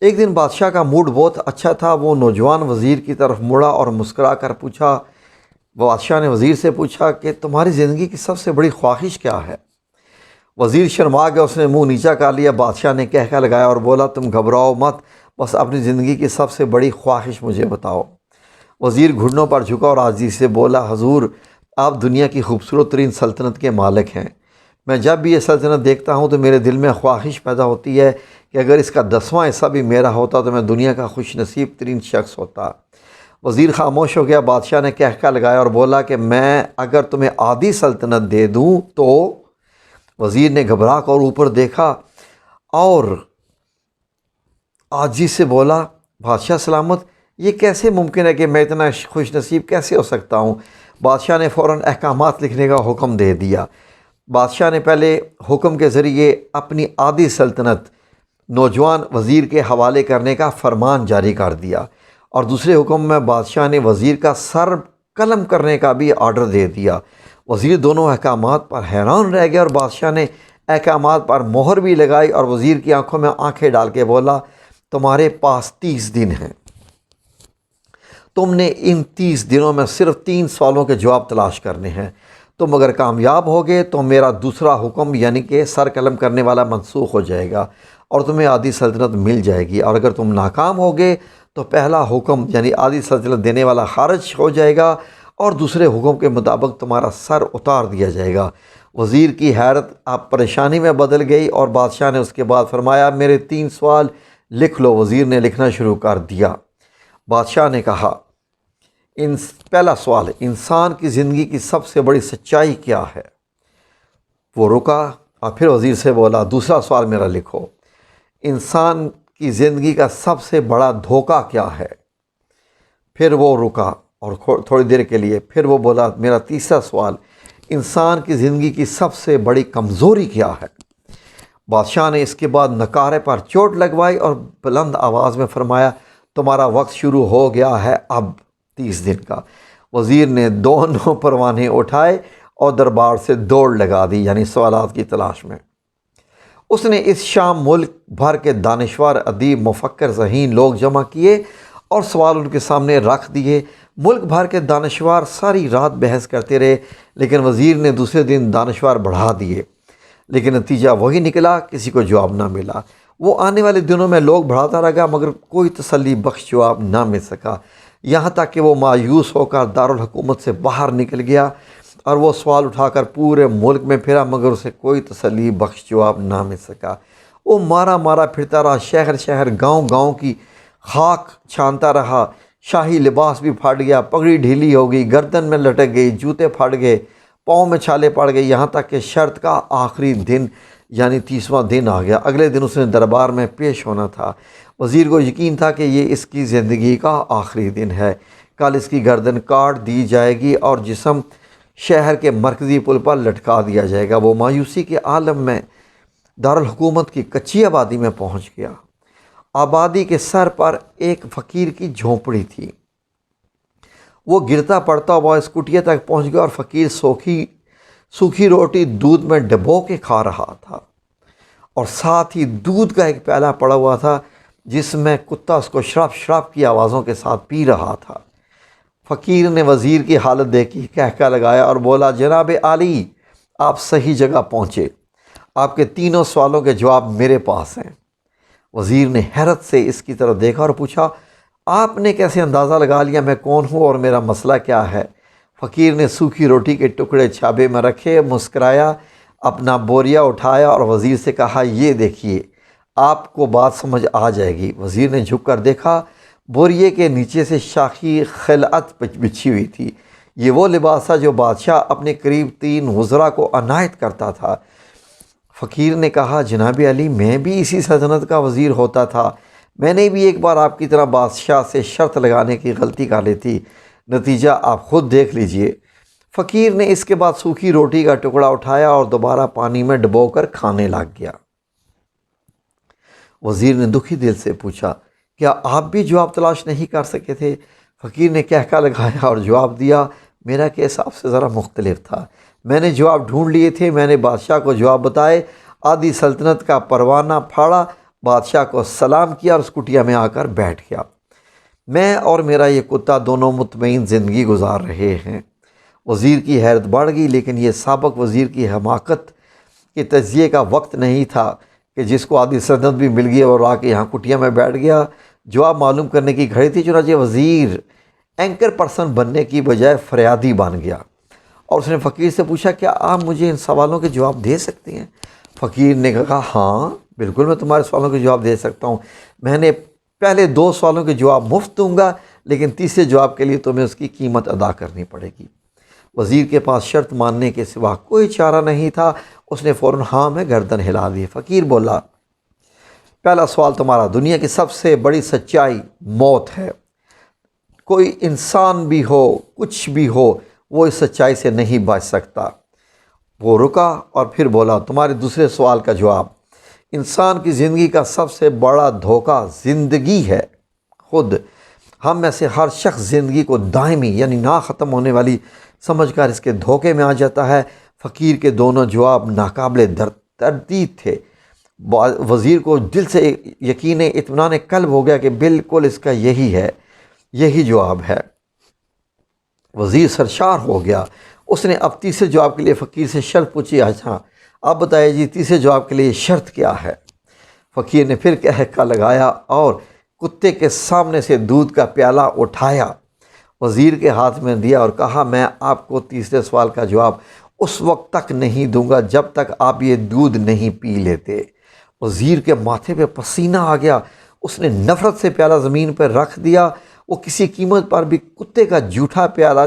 ایک دن بادشاہ کا موڈ بہت اچھا تھا۔ وہ نوجوان وزیر کی طرف مڑا اور مسکرا کر پوچھا، بادشاہ نے وزیر سے پوچھا کہ تمہاری زندگی کی سب سے بڑی خواہش کیا ہے؟ وزیر شرما گیا، اس نے منہ نیچا کر لیا۔ بادشاہ نے کہہ لگایا اور بولا، تم گھبراؤ مت، بس اپنی زندگی کی سب سے بڑی خواہش مجھے بتاؤ۔ وزیر گھٹنوں پر جھکا اور عاجزی سے بولا، حضور آپ دنیا کی خوبصورت ترین سلطنت کے مالک ہیں۔ میں جب بھی یہ سلطنت دیکھتا ہوں تو میرے دل میں خواہش پیدا ہوتی ہے کہ اگر اس کا 10واں حصہ بھی میرا ہوتا تو میں دنیا کا خوش نصیب ترین شخص ہوتا۔ وزیر خاموش ہو گیا۔ بادشاہ نے کہہ لگایا اور بولا کہ میں اگر تمہیں آدھی سلطنت دے دوں تو؟ وزیر نے گھبرا کر اوپر دیکھا اور عاجزی سے بولا، بادشاہ سلامت، یہ کیسے ممکن ہے کہ میں اتنا خوش نصیب کیسے ہو سکتا ہوں؟ بادشاہ نے فوراً احکامات لکھنے کا حکم دے دیا۔ بادشاہ نے پہلے حکم کے ذریعے اپنی آدھی سلطنت نوجوان وزیر کے حوالے کرنے کا فرمان جاری کر دیا، اور دوسرے حکم میں بادشاہ نے وزیر کا سر قلم کرنے کا بھی آرڈر دے دیا۔ وزیر دونوں احکامات پر حیران رہ گیا، اور بادشاہ نے احکامات پر مہر بھی لگائی اور وزیر کی آنکھوں میں آنکھیں ڈال کے بولا، تمہارے پاس 30 دن ہیں۔ تم نے ان 30 دنوں میں صرف 3 سوالوں کے جواب تلاش کرنے ہیں۔ تم اگر کامیاب ہوگے تو میرا دوسرا حکم یعنی کہ سر قلم کرنے والا منسوخ ہو جائے گا اور تمہیں آدھی سلطنت مل جائے گی، اور اگر تم ناکام ہوگے تو پہلا حکم یعنی آدھی سلطنت دینے والا خارج ہو جائے گا اور دوسرے حکم کے مطابق تمہارا سر اتار دیا جائے گا۔ وزیر کی حیرت اب پریشانی میں بدل گئی، اور بادشاہ نے اس کے بعد فرمایا، میرے 3 سوال لکھ لو۔ وزیر نے لکھنا شروع کر دیا۔ بادشاہ نے کہا، پہلا سوال، انسان کی زندگی کی سب سے بڑی سچائی کیا ہے؟ وہ رکا اور پھر وزیر سے بولا، دوسرا سوال میرا لکھو، انسان کی زندگی کا سب سے بڑا دھوکہ کیا ہے؟ پھر وہ رکا اور تھوڑی دیر کے لیے پھر وہ بولا، میرا تیسرا سوال، انسان کی زندگی کی سب سے بڑی کمزوری کیا ہے؟ بادشاہ نے اس کے بعد نکارے پر چوٹ لگوائی اور بلند آواز میں فرمایا، تمہارا وقت شروع ہو گیا ہے اب 30 دن کا۔ وزیر نے دونوں پروانے اٹھائے اور دربار سے دوڑ لگا دی، یعنی سوالات کی تلاش میں۔ اس نے اس شام ملک بھر کے دانشور، ادیب، مفکر، ذہین لوگ جمع کیے اور سوال ان کے سامنے رکھ دیے۔ ملک بھر کے دانشور ساری رات بحث کرتے رہے، لیکن وزیر نے دوسرے دن دانشور بڑھا دیے، لیکن نتیجہ وہی نکلا، کسی کو جواب نہ ملا۔ وہ آنے والے دنوں میں لوگ بڑھاتا رہا مگر کوئی تسلی بخش جواب نہ مل سکا، یہاں تک کہ وہ مایوس ہو کر دارالحکومت سے باہر نکل گیا اور وہ سوال اٹھا کر پورے ملک میں پھرا مگر اسے کوئی تسلی بخش جواب نہ مل سکا۔ وہ مارا پھرتا رہا، شہر شہر، گاؤں گاؤں کی خاک چھانتا رہا۔ شاہی لباس بھی پھٹ گیا، پگڑی ڈھیلی ہو گئی، گردن میں لٹک گئی، جوتے پھٹ گئے، پاؤں میں چھالے پڑ گئے، یہاں تک کہ شرط کا آخری دن یعنی 30واں دن آ گیا۔ اگلے دن اس نے دربار میں پیش ہونا تھا۔ وزیر کو یقین تھا کہ یہ اس کی زندگی کا آخری دن ہے، کل اس کی گردن کاٹ دی جائے گی اور جسم شہر کے مرکزی پل پر لٹکا دیا جائے گا۔ وہ مایوسی کے عالم میں دارالحکومت کی کچی آبادی میں پہنچ گیا۔ آبادی کے سر پر ایک فقیر کی جھونپڑی تھی۔ وہ گرتا پڑتا ہوا اس کٹیا تک پہنچ گیا اور فقیر سوکھی روٹی دودھ میں ڈبو کے کھا رہا تھا، اور ساتھ ہی دودھ کا ایک پیالہ پڑا ہوا تھا جس میں کتا اس کو شراب شراب کی آوازوں کے ساتھ پی رہا تھا۔ فقیر نے وزیر کی حالت دیکھی، کہہ لگایا اور بولا، جناب عالی، آپ صحیح جگہ پہنچے، آپ کے تینوں سوالوں کے جواب میرے پاس ہیں۔ وزیر نے حیرت سے اس کی طرف دیکھا اور پوچھا، آپ نے کیسے اندازہ لگا لیا میں کون ہوں اور میرا مسئلہ کیا ہے؟ فقیر نے سوکھی روٹی کے ٹکڑے چھابے میں رکھے، مسکرایا، اپنا بوریا اٹھایا اور وزیر سے کہا، یہ دیکھیے، آپ کو بات سمجھ آ جائے گی۔ وزیر نے جھک کر دیکھا، بوریے کے نیچے سے شاخی خلعت بچھی ہوئی تھی۔ یہ وہ لباس تھا جو بادشاہ اپنے قریب 3 وزراء کو عنایت کرتا تھا۔ فقیر نے کہا، جناب علی، میں بھی اسی سلطنت کا وزیر ہوتا تھا، میں نے بھی ایک بار آپ کی طرح بادشاہ سے شرط لگانے کی غلطی کر لی تھی، نتیجہ آپ خود دیکھ لیجئے۔ فقیر نے اس کے بعد سوکھی روٹی کا ٹکڑا اٹھایا اور دوبارہ پانی میں ڈبو کر کھانے لگ گیا۔ وزیر نے دکھی دل سے پوچھا، کیا آپ بھی جواب تلاش نہیں کر سکے تھے؟ فقیر نے کہہ لگایا اور جواب دیا، میرا کیس آپ سے ذرا مختلف تھا، میں نے جواب ڈھونڈ لیے تھے، میں نے بادشاہ کو جواب بتائے، آدھی سلطنت کا پروانہ پھاڑا، بادشاہ کو سلام کیا اور اس کٹیا میں آ کر بیٹھ گیا۔ میں اور میرا یہ کتا دونوں مطمئن زندگی گزار رہے ہیں۔ وزیر کی حیرت بڑھ گئی، لیکن یہ سابق وزیر کی حماقت کے تجزیے کا وقت نہیں تھا کہ جس کو آدھی سلطنت بھی مل گئی اور آ کے یہاں کٹیا میں بیٹھ گیا۔ جواب معلوم کرنے کی گھڑی تھی، چنانچہ وزیر اینکر پرسن بننے کی بجائے فریادی بن گیا اور اس نے فقیر سے پوچھا، کیا آپ مجھے ان سوالوں کے جواب دے سکتے ہیں؟ فقیر نے کہا، ہاں بالکل، میں تمہارے سوالوں کے جواب دے سکتا ہوں۔ میں نے پہلے 2 سوالوں کے جواب مفت دوں گا، لیکن تیسرے جواب کے لیے تمہیں اس کی قیمت ادا کرنی پڑے گی۔ وزیر کے پاس شرط ماننے کے سوا کوئی چارہ نہیں تھا، اس نے فوراً ہاں میں گردن ہلا دی۔ فقیر بولا، پہلا سوال تمہارا، دنیا کی سب سے بڑی سچائی موت ہے۔ کوئی انسان بھی ہو، کچھ بھی ہو، وہ اس سچائی سے نہیں بچ سکتا۔ وہ رکا اور پھر بولا، تمہارے دوسرے سوال کا جواب، انسان کی زندگی کا سب سے بڑا دھوکہ زندگی ہے خود۔ ہم میں سے ہر شخص زندگی کو دائمی یعنی نہ ختم ہونے والی سمجھ کر اس کے دھوکے میں آ جاتا ہے۔ فقیر کے دونوں جواب ناقابل تردید تھے۔ وزیر کو دل سے یقین اطمینان قلب ہو گیا کہ بالکل اس کا یہی جواب ہے۔ وزیر سرشار ہو گیا۔ اس نے اب تیسرے جواب کے لیے فقیر سے شرط پوچھی، اچھا اب بتائیے جی تیسرے جواب کے لیے شرط کیا ہے؟ فقیر نے پھر کہہ لگایا اور کتے کے سامنے سے دودھ کا پیالہ اٹھایا، وزیر کے ہاتھ میں دیا اور کہا، میں آپ کو تیسرے سوال کا جواب اس وقت تک نہیں دوں گا جب تک آپ یہ دودھ نہیں پی لیتے۔ وزیر کے ماتھے پہ پسینہ آ گیا۔ اس نے نفرت سے پیالہ زمین پر رکھ دیا۔ وہ کسی قیمت پر بھی کتے کا جھوٹا پیالہ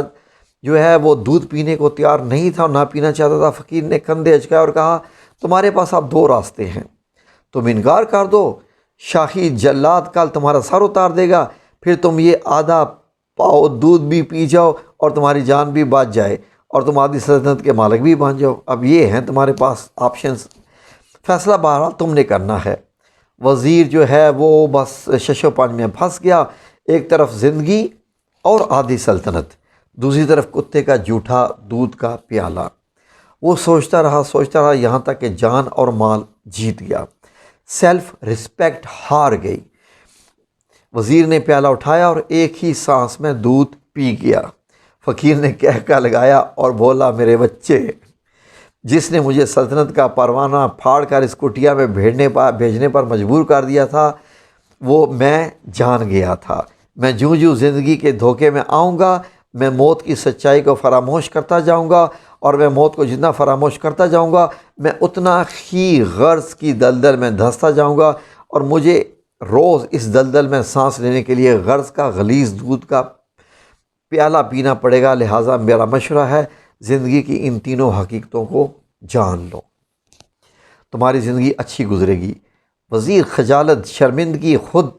جو ہے وہ دودھ پینے کو تیار نہیں تھا اور نہ پینا چاہتا تھا۔ فقیر نے کندھے اچکائے اور کہا، تمہارے پاس اب 2 راستے ہیں، تم انکار کر دو، شاہی جلاد کل تمہارا سر اتار دے گا، پھر تم یہ آدھا پاؤ دودھ بھی پی جاؤ اور تمہاری جان بھی بچ جائے اور تم آدھی سلطنت کے مالک بھی بن جاؤ۔ اب یہ ہیں تمہارے پاس آپشنز، فیصلہ بہرحال تم نے کرنا ہے۔ وزیر جو ہے وہ بس شش و پنج میں پھنس گیا، ایک طرف زندگی اور آدھی سلطنت، دوسری طرف کتے کا جھوٹا دودھ کا پیالہ۔ وہ سوچتا رہا یہاں تک کہ جان اور مال جیت گیا، سیلف رسپیکٹ ہار گئی۔ وزیر نے پیالہ اٹھایا اور ایک ہی سانس میں دودھ پی گیا۔ فقیر نے کہہ لگایا اور بولا، میرے بچے، جس نے مجھے سلطنت کا پروانہ پھاڑ کر اس کٹیا میں بھیجنے پر مجبور کر دیا تھا، وہ میں جان گیا تھا۔ میں جوں زندگی کے دھوکے میں آؤں گا، میں موت کی سچائی کو فراموش کرتا جاؤں گا، اور میں موت کو جتنا فراموش کرتا جاؤں گا میں اتنا ہی غرض کی دلدل میں دھنستا جاؤں گا، اور مجھے روز اس دلدل میں سانس لینے کے لیے غرض کا غلیظ دودھ کا پیالہ پینا پڑے گا۔ لہٰذا میرا مشورہ ہے، زندگی کی ان تینوں حقیقتوں کو جان لو، تمہاری زندگی اچھی گزرے گی۔ وزیر خجالت، شرمندگی، خود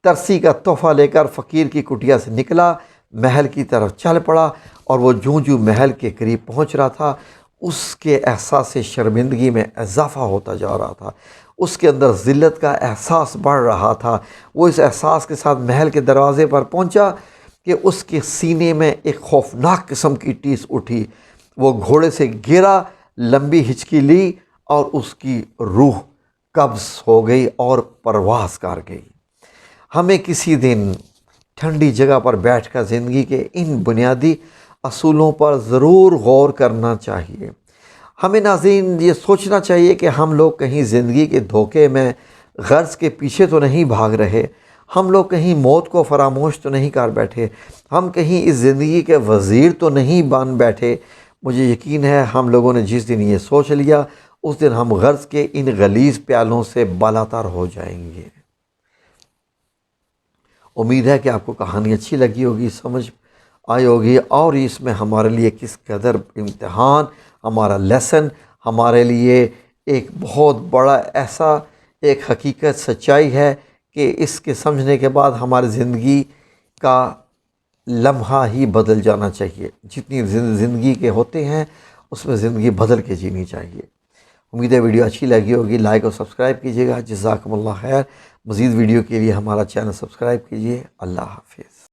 ترسی کا تحفہ لے کر فقیر کی کٹیا سے نکلا، محل کی طرف چل پڑا، اور وہ جوں محل کے قریب پہنچ رہا تھا اس کے احساس شرمندگی میں اضافہ ہوتا جا رہا تھا، اس کے اندر ذلت کا احساس بڑھ رہا تھا۔ وہ اس احساس کے ساتھ محل کے دروازے پر پہنچا کہ اس کے سینے میں ایک خوفناک قسم کی ٹیس اٹھی۔ وہ گھوڑے سے گرا، لمبی ہچکی لی اور اس کی روح قبض ہو گئی اور پرواز کر گئی۔ ہمیں کسی دن ٹھنڈی جگہ پر بیٹھ کر زندگی کے ان بنیادی اصولوں پر ضرور غور کرنا چاہیے۔ ہمیں ناظرین یہ سوچنا چاہیے کہ ہم لوگ کہیں زندگی کے دھوکے میں غرض کے پیچھے تو نہیں بھاگ رہے، ہم لوگ کہیں موت کو فراموش تو نہیں کر بیٹھے، ہم کہیں اس زندگی کے وزیر تو نہیں بن بیٹھے۔ مجھے یقین ہے ہم لوگوں نے جس دن یہ سوچ لیا اس دن ہم غرض کے ان غلیظ پیالوں سے بالاتر ہو جائیں گے۔ امید ہے کہ آپ کو کہانی اچھی لگی ہوگی، سمجھ آئی ہوگی، اور اس میں ہمارے لیے کس قدر امتحان، ہمارا لیسن، ہمارے لیے ایک بہت بڑا ایسا ایک حقیقت سچائی ہے کہ اس کے سمجھنے کے بعد ہماری زندگی کا لمحہ ہی بدل جانا چاہیے۔ جتنی زندگی کے ہوتے ہیں اس میں زندگی بدل کے جینی چاہیے۔ امید ہے ویڈیو اچھی لگی ہوگی، لائک اور سبسکرائب کیجیے گا۔ جزاکم اللہ خیر۔ مزید ویڈیو کے لیے ہمارا چینل سبسکرائب کیجیے۔ اللہ حافظ۔